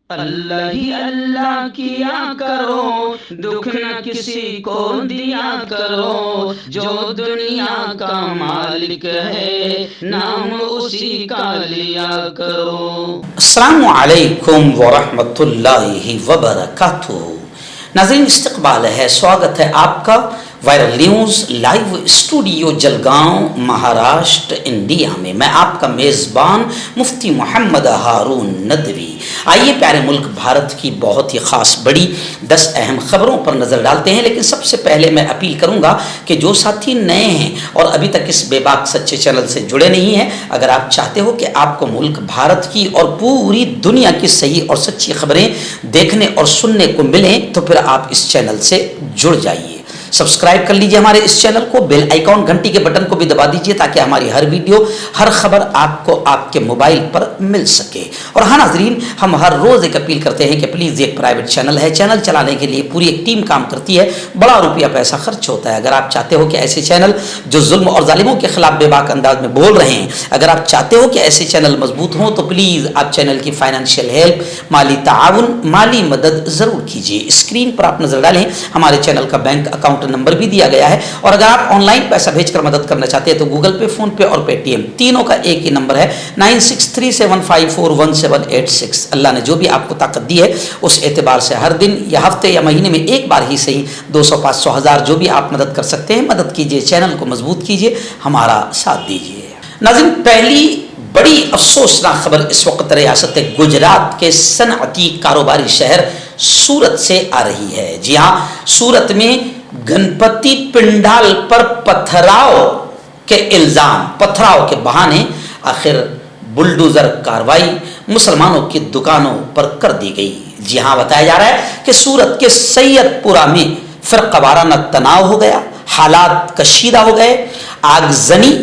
اللہ ہی اللہ کیا کرو، دکھ نہ کسی کو دیا کرو، جو دنیا کا مالک ہے نام اسی کا لیا کرو۔ السلام علیکم ورحمۃ اللہ وبرکاتہ۔ ناظرین، استقبال ہے، سواگت ہے آپ کا viral news live studio Jalgaon, Maharashtra, India میں۔ میں آپ کا میزبان مفتی محمد ہارون ندوی۔ آئیے پیارے ملک بھارت کی بہت ہی خاص بڑی 10 اہم خبروں پر نظر ڈالتے ہیں، لیکن سب سے پہلے میں اپیل کروں گا کہ جو ساتھی نئے ہیں اور ابھی تک اس بے باک سچے چینل سے جڑے نہیں ہیں، اگر آپ چاہتے ہو کہ آپ کو ملک بھارت کی اور پوری دنیا کی صحیح اور سچی خبریں دیکھنے اور سننے کو ملیں تو پھر آپ اس چینل سے جڑ جائیے۔ سبسکرائب کر لیجئے ہمارے اس چینل کو، بیل آئیکن گھنٹی کے بٹن کو بھی دبا دیجئے تاکہ ہماری ہر ویڈیو، ہر خبر آپ کو آپ کے موبائل پر مل سکے۔ اور ہاں ناظرین، ہم ہر روز ایک اپیل کرتے ہیں کہ پلیز، ایک پرائیویٹ چینل ہے، چینل چلانے کے لیے پوری ایک ٹیم کام کرتی ہے، بڑا روپیہ پیسہ خرچ ہوتا ہے۔ اگر آپ چاہتے ہو کہ ایسے چینل جو ظلم اور ظالموں کے خلاف بے باک انداز میں بول رہے ہیں، اگر آپ چاہتے ہو کہ ایسے چینل مضبوط ہوں تو پلیز آپ چینل کی فائنینشیل ہیلپ، مالی تعاون، مالی مدد ضرور کیجیے۔ اسکرین پر آپ نظر ڈالیں، ہمارے چینل کا بینک اکاؤنٹ نمبر بھی دیا گیا ہے، اور اگر آپ آن لائن پیسہ بھیج کر مدد کرنا چاہتے ہیں تو گوگل پے، فون پے اور پے ٹی ایم تینوں کا ایک ہی نمبر ہے، 9637541786۔ اللہ نے جو بھی آپ کو طاقت دی ہے اس اعتبار سے ہر دن یا ہفتے یا مہینے میں ایک بار ہی صحیح 200، 500، 1000 جو بھی آپ مدد کر سکتے ہیں مدد کیجیے، چینل کو مضبوط کیجیے، ہمارا ساتھ دیجیے۔ ناظرین، پہلی بڑی افسوسناک خبر اس وقت ریاست گجرات کے صنعتی کاروباری شہر سورت سے آ رہی ہے۔ جی ہاں، سورت میں گنپتی پنڈال پر پتھراؤ کے الزام، پتھراؤ کے بہانے آخر بلڈوزر کاروائی مسلمانوں کی دکانوں پر کر دی گئی۔ جی ہاں، بتایا جا رہا ہے کہ سورت کے سید پورہ میں فرقہ وارانہ تناؤ ہو گیا، حالات کشیدہ ہو گئے، آگزنی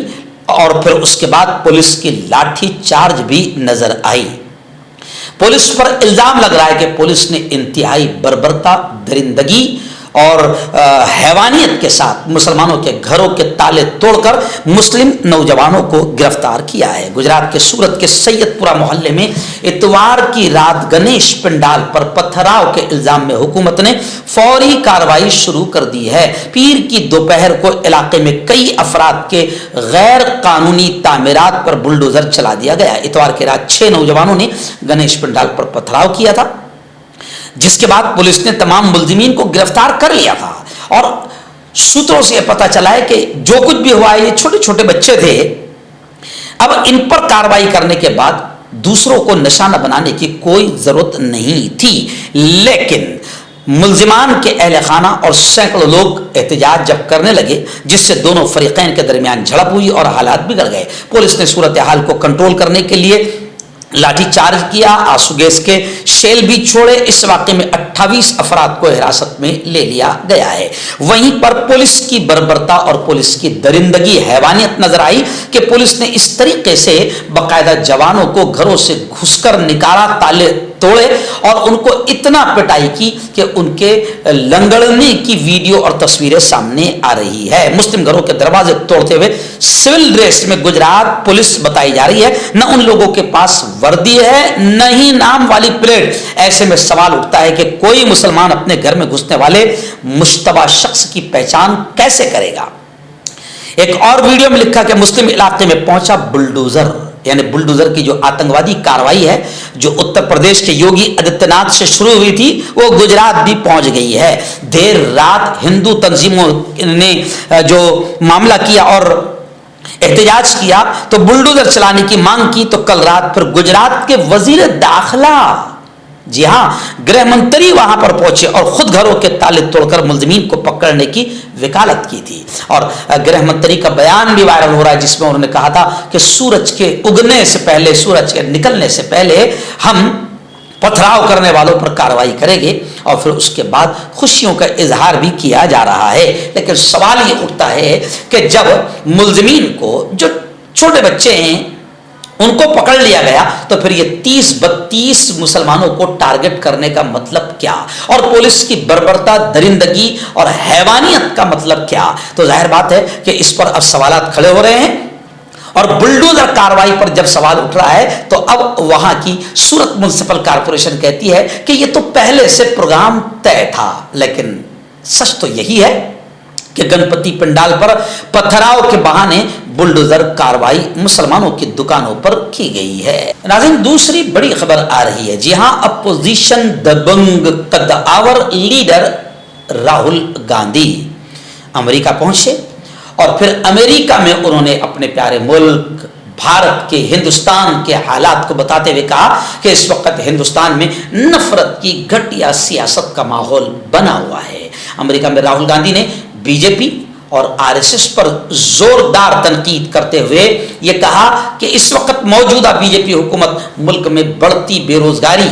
اور پھر اس کے بعد پولیس کی لاٹھی چارج بھی نظر آئی۔ پولیس پر الزام لگ رہا ہے کہ پولیس نے انتہائی بربرتا، درندگی اور حیوانیت کے ساتھ مسلمانوں کے گھروں کے تالے توڑ کر مسلم نوجوانوں کو گرفتار کیا ہے۔ گجرات کے سورت کے سید پورہ محلے میں اتوار کی رات گنیش پنڈال پر پتھراؤ کے الزام میں حکومت نے فوری کارروائی شروع کر دی ہے۔ پیر کی دوپہر کو علاقے میں کئی افراد کے غیر قانونی تعمیرات پر بلڈوزر چلا دیا گیا۔ اتوار کی رات 6 نوجوانوں نے گنیش پنڈال پر پتھراؤ کیا تھا، جس کے بعد پولیس نے تمام ملزمین کو گرفتار کر لیا تھا۔ اور سوتروں سے پتہ چلا ہے کہ جو کچھ بھی ہوا ہے، یہ چھوٹے چھوٹے بچے تھے۔ اب ان پر کارروائی کرنے کے بعد دوسروں کو نشانہ بنانے کی کوئی ضرورت نہیں تھی، لیکن ملزمان کے اہل خانہ اور سینکڑوں لوگ احتجاج جب کرنے لگے، جس سے دونوں فریقین کے درمیان جھڑپ ہوئی اور حالات بگڑ گئے۔ پولیس نے صورتحال کو کنٹرول کرنے کے لیے لاٹھی چارج کیا، آنسو گیس کے شیل بھی چھوڑے۔ اس واقعے میں 28 افراد کو حراست میں لے لیا گیا ہے۔ وہیں پر پولیس کی بربرتا اور پولیس کی درندگی، حیوانیت نظر آئی کہ پولیس نے اس طریقے سے باقاعدہ جوانوں کو گھروں سے گھس کر نکالا، تالے توڑے اور ان کو اتنا پٹائی کی کہ ان کے لنگڑنے کی ویڈیو اور تصویریں سامنے آ رہی ہے۔ مسلم گھروں کے دروازے توڑتے ہوئے سول ڈریس میں گجرات پولیس بتائی جا رہی ہے۔ نہ ان لوگوں کے پاس وردی ہے، نہ ہی نام والی پلیٹ۔ ایسے میں سوال اٹھتا ہے کہ کوئی مسلمان اپنے گھر میں گھسنے والے مشتبہ شخص کی پہچان کیسے کرے گا؟ ایک اور ویڈیو میں لکھا کہ مسلم علاقے میں پہنچا بلڈوزر، یعنی بلڈوزر کی جو آتنکوادی کاروائی ہے جو اتر پردیش کے یوگی آدتیہ ناتھ سے شروع ہوئی تھی، وہ گجرات بھی پہنچ گئی ہے۔ دیر رات ہندو تنظیموں نے جو معاملہ کیا اور احتجاج کیا تو بلڈوزر چلانے کی مانگ کی، تو کل رات پھر گجرات کے وزیر داخلہ، جی ہاں، گرہ منتری وہاں پر پہنچے اور خود گھروں کے تالے توڑ کر ملزمین کو پکڑنے کی وکالت کی تھی۔ اور گرہ منتری کا بیان بھی وائرل ہو رہا ہے، جس میں انہوں نے کہا تھا کہ سورج کے اگنے سے پہلے، سورج کے نکلنے سے پہلے ہم پتھراؤ کرنے والوں پر کارروائی کریں گے، اور پھر اس کے بعد خوشیوں کا اظہار بھی کیا جا رہا ہے۔ لیکن سوال یہ اٹھتا ہے کہ جب ملزمین کو، جو چھوٹے بچے ہیں، ان کو پکڑ لیا گیا تو پھر یہ 30-32 مسلمانوں کو ٹارگٹ کرنے کا مطلب کیا؟ اور پولیس کی بربرتا، درندگی اور حیوانیت کا مطلب کیا؟ تو ظاہر بات ہے کہ اس پر اب سوالات کھڑے ہو رہے ہیں۔ اور بلڈوزر کاروائی پر جب سوال اٹھ رہا ہے تو اب وہاں کی سورت میونسپل کارپوریشن کہتی ہے کہ یہ تو پہلے سے پروگرام طے تھا، لیکن سچ تو یہی ہے کہ گنپتی پنڈال پر پتھراؤ کے بہانے بلڈوزر کاروائی مسلمانوں کی دکانوں پر کی گئی ہے۔ ناظرین، دوسری بڑی خبر آ رہی ہے، جی ہاں، اپوزیشن دبنگ قدآور لیڈر راہل گاندھی امریکہ پہنچے اور پھر امریکہ میں انہوں نے اپنے پیارے ملک بھارت کے، ہندوستان کے حالات کو بتاتے ہوئے کہا کہ اس وقت ہندوستان میں نفرت کی گھٹیا سیاست کا ماحول بنا ہوا ہے۔ امریکہ میں راہل گاندھی نے بی جے پی اور آر ایس ایس پر زوردار تنقید کرتے ہوئے یہ کہا کہ اس وقت موجودہ بی جے پی حکومت ملک میں بڑھتی بے روزگاری،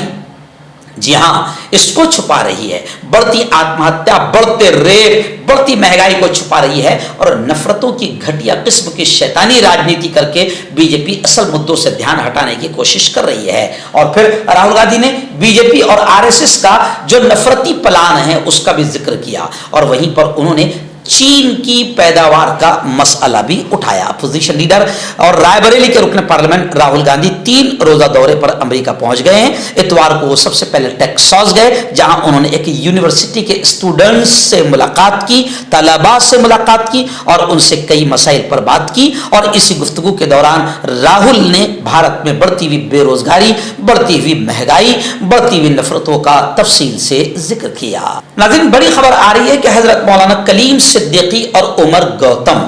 جی ہاں، اس کو چھپا رہی ہے، بڑھتی آتم ہتیا، بڑھتے ریپ، بڑھتی مہنگائی کو چھپا رہی ہے اور نفرتوں کی گھٹیا قسم کی شیطانی راجنیتی کر کے بی جے پی اصل مدوں سے دھیان ہٹانے کی کوشش کر رہی ہے۔ اور پھر راہل گاندھی نے بی جے پی اور آر ایس ایس کا جو نفرتی پلان ہے اس کا بھی ذکر کیا اور وہیں پر انہوں نے چین کی پیداوار کا مسئلہ بھی اٹھایا۔ اپوزیشن لیڈر اور رائے بریلی کے رکن پارلیمنٹ راہل گاندھی 3 روزہ دورے پر امریکہ پہنچ گئے ہیں۔ اتوار کو وہ سب سے پہلے ٹیکساس گئے، جہاں انہوں نے ایک یونیورسٹی کے اسٹوڈنٹس سے ملاقات کی، طلباء سے ملاقات کی اور ان سے کئی مسائل پر بات کی، اور اسی گفتگو کے دوران راہل نے بھارت میں بڑھتی ہوئی بے روزگاری، بڑھتی ہوئی مہنگائی، بڑھتی ہوئی نفرتوں کا تفصیل سے ذکر کیا۔ ناظرین، بڑی خبر آ رہی ہے کہ حضرت مولانا کلیم صدیقی اور عمر گوتم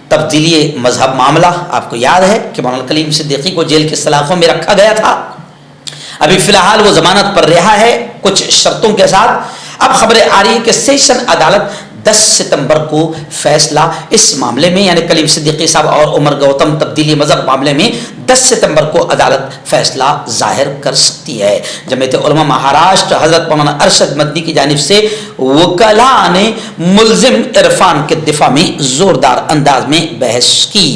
تبدیلی مذہب معاملہ، آپ کو یاد ہے کہ مولانا کلیم صدیقی کو جیل کے سلاخوں میں رکھا گیا تھا، ابھی فی الحال وہ ضمانت پر رہا ہے کچھ شرطوں کے ساتھ۔ اب خبریں آ رہی ہے کہ سیشن عدالت 10 ستمبر کو فیصلہ اس معاملے میں، یعنی کلیم صدیقی صاحب اور عمر گوتم تبدیلی مذہب معاملے میں 10 ستمبر کو عدالت فیصلہ ظاہر کر سکتی ہے۔ جمعیت علماء مہاراشٹر حضرت مولانا ارشد مدنی کی جانب سے وکلاء نے ملزم عرفان کے دفاع میں زوردار انداز میں بحث کی۔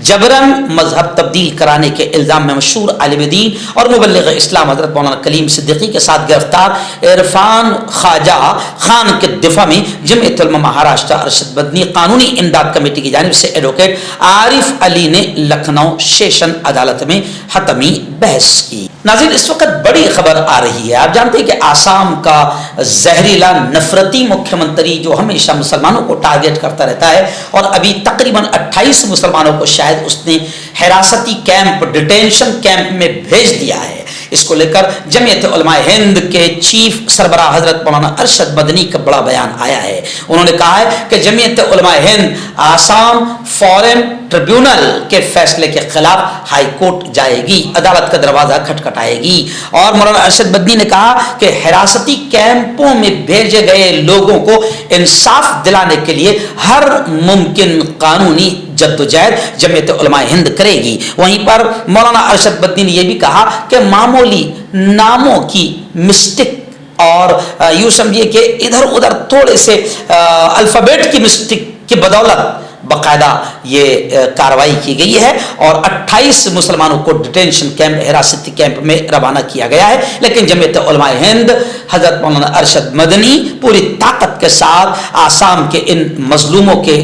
جبرن مذہب تبدیل کرانے کے الزام میں مشہور عالم دین اور مبلغ اسلام حضرت مولانا کلیم صدیقی کے ساتھ گرفتار عرفان خواجہ خان کے دفاع میں جمعیت علماء مہاراشٹر ارشد مدنی قانونی امداد کمیٹی کی جانب سے ایڈوکیٹ عارف علی نے لکھنؤ سیشن عدالت میں حتمی بحث کی۔ ناظرین، اس وقت بڑی خبر آ رہی ہے، آپ جانتے ہیں کہ آسام کا زہریلا نفرتی مکھیہ منتری جو ہمیشہ مسلمانوں کو ٹارگٹ کرتا رہتا ہے، اور ابھی تقریباً 28 مسلمانوں کو شاید اس نے حراستی کیمپ، ڈیٹینشن کیمپ میں بھیج دیا ہے۔ اس کو لے کر جمعیت علماء ہند کے چیف سربراہ حضرت مولانا ارشد مدنی کا بڑا بیان آیا ہے۔ انہوں نے کہا ہے کہ جمعیت علماء ہند آسام فورن ٹریبیونل کے فیصلے کے خلاف ہائی کورٹ جائے گی، عدالت کا دروازہ کھٹکھٹائے گی۔ اور مولانا ارشد مدنی نے کہا کہ حراستی کیمپوں میں بھیجے گئے لوگوں کو انصاف دلانے کے لیے ہر ممکن قانونی جدوجہد جمعیت علماء ہند کرے گی۔ وہیں پر مولانا ارشد مدنی نے یہ بھی کہا کہ معمولی ناموں کی مسٹیک اور یوں سمجھیے کہ ادھر ادھر تھوڑے سے الفابیٹ کی مسٹیک کی بدولت باقاعدہ یہ کاروائی کی گئی ہے اور 28 مسلمانوں کو ڈیٹینشن کیمپ، حراستی کیمپ میں روانہ کیا گیا ہے۔ لیکن جمعیت علماء ہند حضرت مولانا ارشد مدنی پوری طاقت کے ساتھ آسام کے ان مظلوموں کے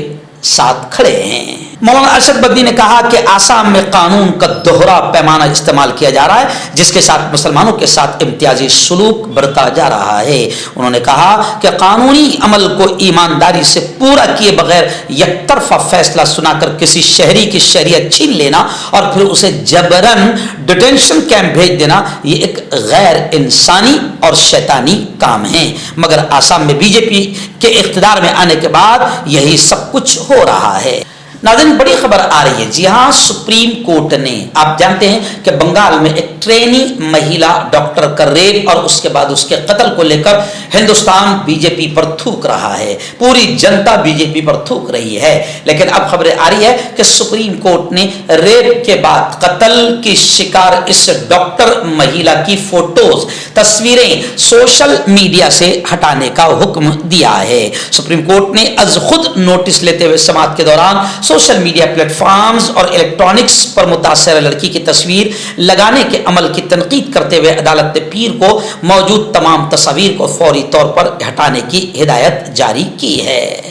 ساتھ کھڑے ہیں۔ مولانا ارشد مدنی نے کہا کہ آسام میں قانون کا دوہرا پیمانہ استعمال کیا جا رہا ہے، جس کے ساتھ مسلمانوں کے ساتھ امتیازی سلوک برتا جا رہا ہے۔ انہوں نے کہا کہ قانونی عمل کو ایمانداری سے پورا کیے بغیر یک طرفہ فیصلہ سنا کر کسی شہری کی شہریت چھین لینا اور پھر اسے جبرن ڈیٹینشن کیمپ بھیج دینا، یہ ایک غیر انسانی اور شیطانی کام ہے۔ مگر آسام میں بی جے پی کے اقتدار میں آنے کے بعد یہی سب کچھ ہو رہا ہے۔ ناظرین، بڑی خبر آ رہی ہے، جی ہاں، سپریم کورٹ نے، آپ جانتے ہیں کہ بنگال میں ایک ٹرینی مہیلا ڈاکٹر کا ریپ اور اس کے بعد اس کے قتل کو لے کر ہندوستان بی جے پی پر تھوک رہا ہے، پوری جنتا بی جے پی پر تھوک رہی ہے۔ لیکن اب خبریں آ رہی ہے کہ سپریم کورٹ نے ریپ کے بعد قتل کی شکار اس ڈاکٹر مہیلا کی فوٹوز، تصویریں سوشل میڈیا سے ہٹانے کا حکم دیا ہے۔ سپریم کورٹ نے از خود نوٹس لیتے ہوئے سماعت کے دوران سوشل میڈیا پلیٹ فارمز اور الیکٹرانکس پر متاثرہ لڑکی کی تصویر لگانے کے عمل کی تنقید کرتے ہوئے عدالت نے پیر کو موجود تمام تصاویر کو فوری طور پر ہٹانے کی ہدایت جاری کی ہے۔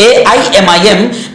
AIMIM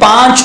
5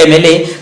MLA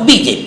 BJP,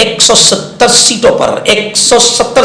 170